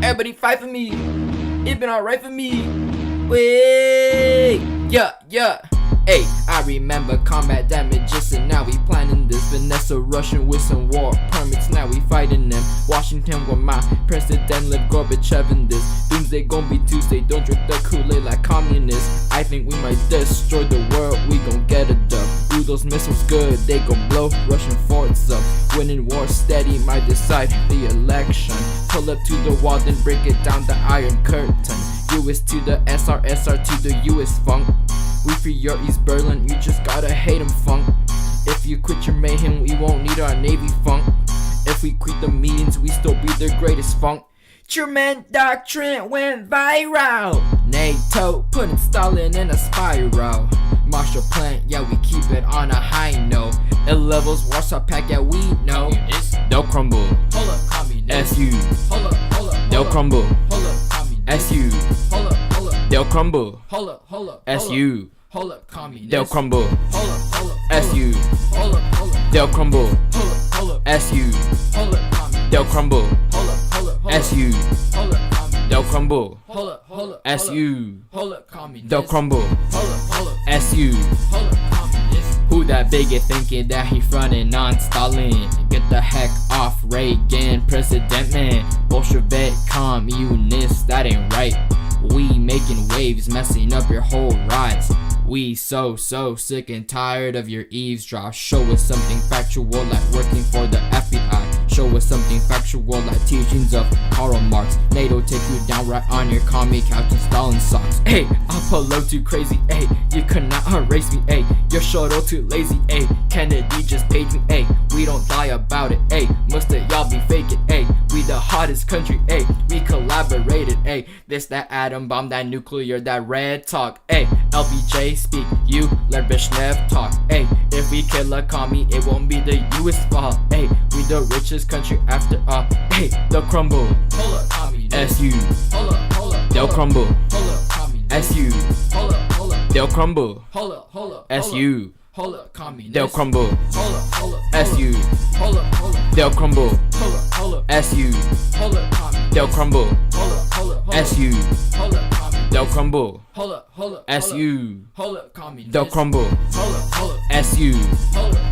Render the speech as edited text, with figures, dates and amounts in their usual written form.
Everybody fight for me. It been alright for me. Wait, yeah. Hey, I remember combat damages, and now we planning this. Vanessa Russian with some war permits, now we fighting them. Washington with my president, live Gorbachev in this. Doomsday gon' be Tuesday, don't drink the Kool-Aid like communists. I think we might destroy the world, we gon' get a dub. Ooh, those missiles good, they gon' blow Russian forts up. Winning war steady might decide the election. Pull up to the wall, then break it down the Iron Curtain. US to the SR, SR to the US funk. We free your East Berlin, you just gotta hate 'em funk. If you quit your mayhem, we won't need our Navy funk. If we quit the meetings, we still be the greatest funk. Truman doctrine went viral. NATO putting Stalin in a spiral. Marshall Plan, yeah, we keep it on a high note. It levels Warsaw Pact, yeah, we know. They'll crumble. Hold up, communist. SU. Hold up. They'll crumble. Hold up, communist. SU. Hold up. They'll crumble. Hold up. SU. Hold up, communist. They'll crumble. Hold up. SU. Hold up. They'll crumble. Hold up. SU. Hold up, communist. They'll crumble. Hold up. SU. Hold up, communist. They'll crumble. Hold up. SU. Hold up, communist. They'll crumble. Hold up. SU. Hold up, communist. Who that bigot thinking that he frontin' on Stalin? Get the heck off Reagan, president man. Bolshevik communist, that ain't right. We making waves, messing up your whole rise. We so sick and tired of your eavesdrop. Show us something factual like working for the FBI. Show us something factual like teachings of Karl Marx. NATO take you down right on your commie couch and Stalin socks. Hey, Apollo too crazy, hey, you cannot erase me, hey. Your shoutout too lazy, hey. Kennedy just paid me, hey. We don't lie about it, hey. Most of y'all be faking, hey. We the hottest country, hey. We collaborated, hey. This, that atom bomb, that nuclear, that red talk, hey. LBJ speak, you let Brezhnev talk, hey. If we kill a commie, it won't be the US fault, hey. We the richest country after all, hey. They'll crumble. Hold up, communist. SU. Hold up. They'll crumble. Hold up, communist. SU. Hold up. They'll crumble. Hold up. SU. Hold up, communist. They'll crumble. Hold up. SU. Hold up. They'll crumble. Hold up. SU. Hold up, communist. They'll crumble. Hold up. SU. Hold up, communist. They'll crumble. Hold up. SU. Hold up, communist. They'll crumble. Hold up. SU. Hold up.